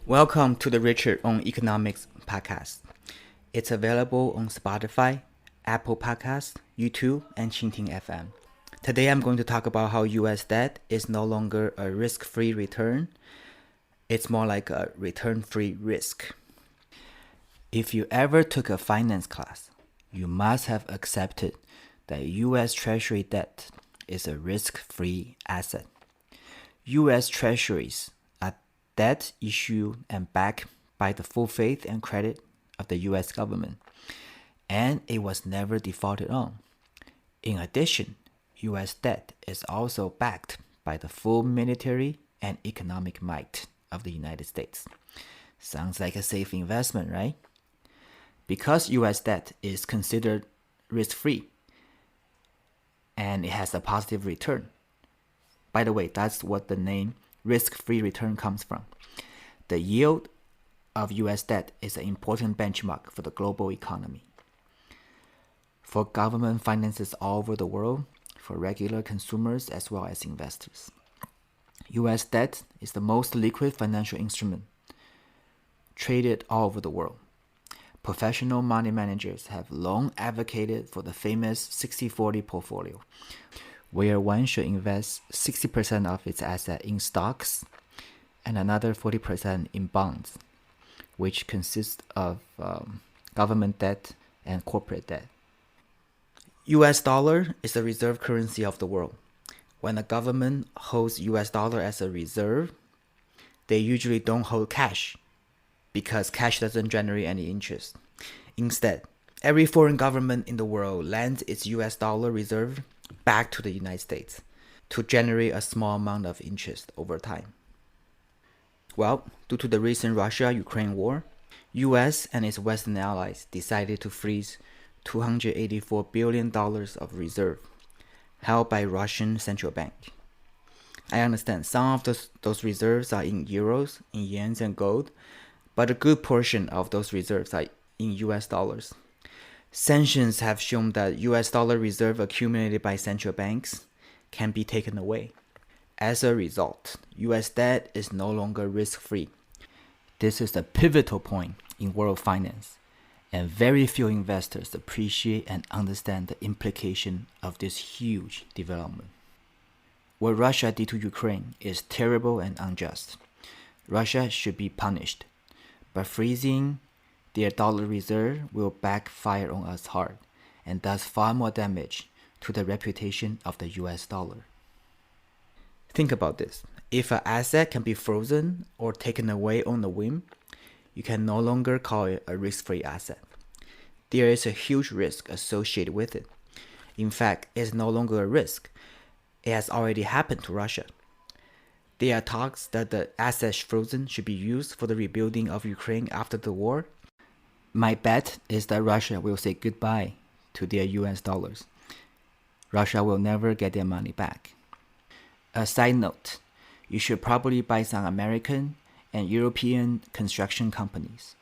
Welcome to the Richard on Economics podcast. It's available on Spotify, Apple Podcasts, YouTube, and Chinting FM. Today I'm going to talk about how US debt is no longer a risk-free return. It's more like a return-free risk. If you ever took a finance class, you must have accepted that US Treasury debt is a risk-free asset. US Treasuries are debt issued and backed by the full faith and credit of the US government, and it was never defaulted on. In addition, US debt is also backed by the full military and economic might of the United States. Sounds like a safe investment, right? Because US debt is considered risk-free and it has a positive return. By the way, that's what the name risk-free return comes from. The yield of US debt is an important benchmark for the global economy. For government finances all over the world, for regular consumers as well as investors. US debt is the most liquid financial instrument traded all over the world. Professional money managers have long advocated for the famous 60-40 portfolio, where one should invest 60% of its asset in stocks and another 40% in bonds, which consist of government debt and corporate debt. US dollar is the reserve currency of the world. When a government holds US dollar as a reserve, they usually don't hold cash because cash doesn't generate any interest. Instead, every foreign government in the world lends its US dollar reserve back to the United States to generate a small amount of interest over time. Well, due to the recent Russia-Ukraine war, US and its Western allies decided to freeze $284 billion of reserve held by Russian central bank. I understand some of those reserves are in euros, in yens and gold, but a good portion of those reserves are in US dollars. Sanctions have shown that US dollar reserve accumulated by central banks can be taken away. As a result, US debt is no longer risk-free. This is a pivotal point in world finance, and very few investors appreciate and understand the implication of this huge development. What Russia did to Ukraine is terrible and unjust. Russia should be punished, but freezing their dollar reserve will backfire on us hard and does far more damage to the reputation of the US dollar. Think about this. If an asset can be frozen or taken away on a whim, you can no longer call it a risk-free asset. There is a huge risk associated with it. In fact, it's no longer a risk. It has already happened to Russia. There are talks that the assets frozen should be used for the rebuilding of Ukraine after the war. My bet is that Russia will say goodbye to their US dollars. Russia will never get their money back. A side note, you should probably buy some American and European construction companies,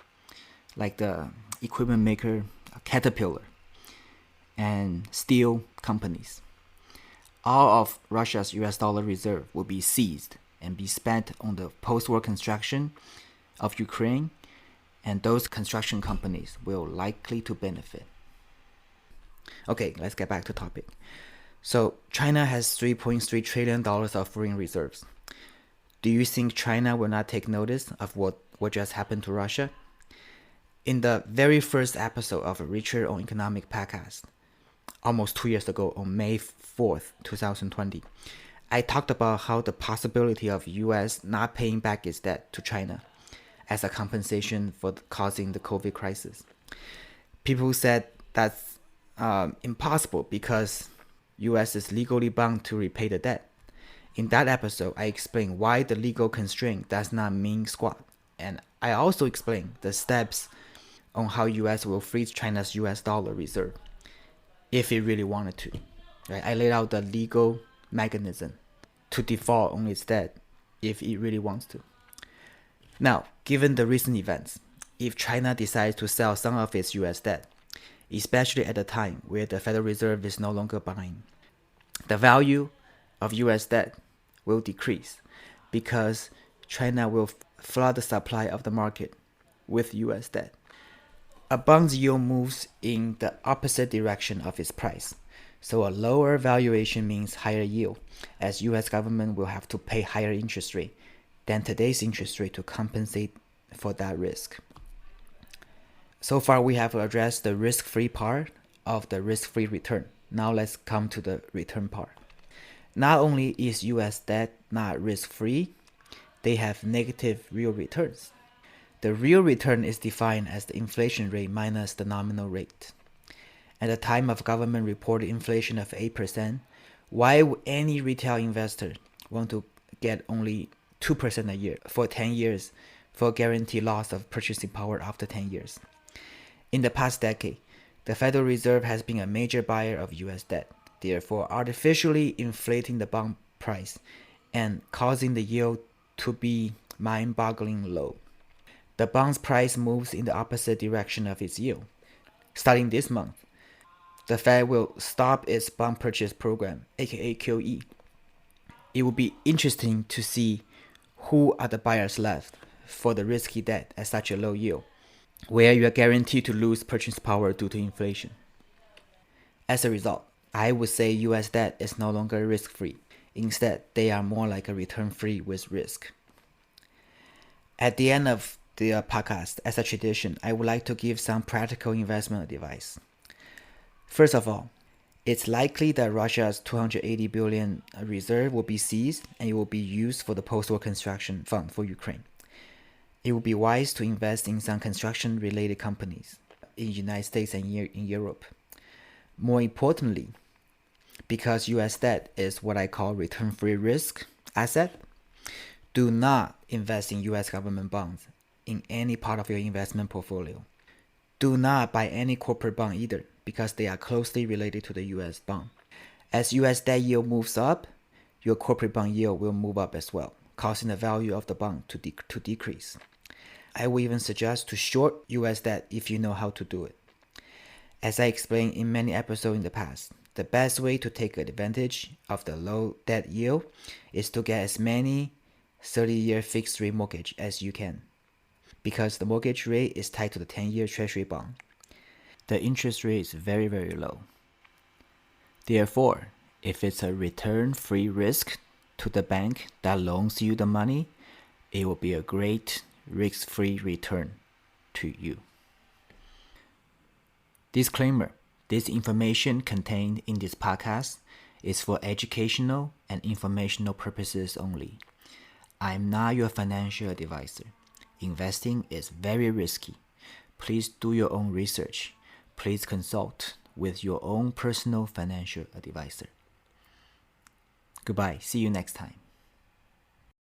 like the equipment maker Caterpillar and steel companies. All of Russia's US dollar reserve will be seized and be spent on the post-war construction of Ukraine, and those construction companies will likely to benefit. Okay, let's get back to topic. So China has $3.3 trillion of foreign reserves. Do you think China will not take notice of what just happened to Russia? In the very first episode of Richard on Economic podcast, almost 2 years ago on May 4th, 2020, I talked about how the possibility of US not paying back its debt to China as a compensation for causing the COVID crisis. People said that's impossible because US is legally bound to repay the debt. In that episode, I explained why the legal constraint does not mean squat. And I also explained the steps on how US will freeze China's US dollar reserve if it really wanted to. Right? I laid out the legal mechanism to default on its debt if it really wants to. Now, given the recent events, if China decides to sell some of its US debt, especially at a time where the Federal Reserve is no longer buying, the value of US debt will decrease because China will flood the supply of the market with US debt. A bond's yield moves in the opposite direction of its price. So a lower valuation means higher yield, as US government will have to pay higher interest rate than today's interest rate to compensate for that risk. So far we have addressed the risk-free part of the risk-free return. Now let's come to the return part. Not only is US debt not risk-free, they have negative real returns. The real return is defined as the inflation rate minus the nominal rate. At the time of government reported inflation of 8%, why would any retail investor want to get only 2% a year for 10 years for guaranteed loss of purchasing power after 10 years? In the past decade, the Federal Reserve has been a major buyer of US debt, therefore artificially inflating the bond price and causing the yield to be mind-boggling low. The bond's price moves in the opposite direction of its yield. Starting this month, the Fed will stop its bond purchase program, aka QE. It will be interesting to see who are the buyers left for the risky debt at such a low yield, where you are guaranteed to lose purchasing power due to inflation. As a result, I would say US debt is no longer risk-free. Instead, they are more like a return-free with risk. At the end of the podcast, as a tradition, I would like to give some practical investment advice. First of all, it's likely that Russia's 280 billion reserve will be seized and it will be used for the post-war construction fund for Ukraine. It would be wise to invest in some construction-related companies in the United States and in Europe. More importantly, because US debt is what I call return-free risk asset, do not invest in US government bonds in any part of your investment portfolio. Do not buy any corporate bond either, because they are closely related to the US bond. As US debt yield moves up, your corporate bond yield will move up as well, causing the value of the bond to decrease. I will even suggest to short US debt if you know how to do it. As I explained in many episodes in the past, the best way to take advantage of the low debt yield is to get as many 30-year fixed rate mortgage as you can, because the mortgage rate is tied to the 10-year Treasury bond. The interest rate is very, very low. Therefore, if it's a return-free risk to the bank that loans you the money, it will be a great risk-free return to you. Disclaimer: this information contained in this podcast is for educational and informational purposes only. I'm not your financial advisor. Investing is very risky. Please do your own research. Please consult with your own personal financial advisor. Goodbye. See you next time.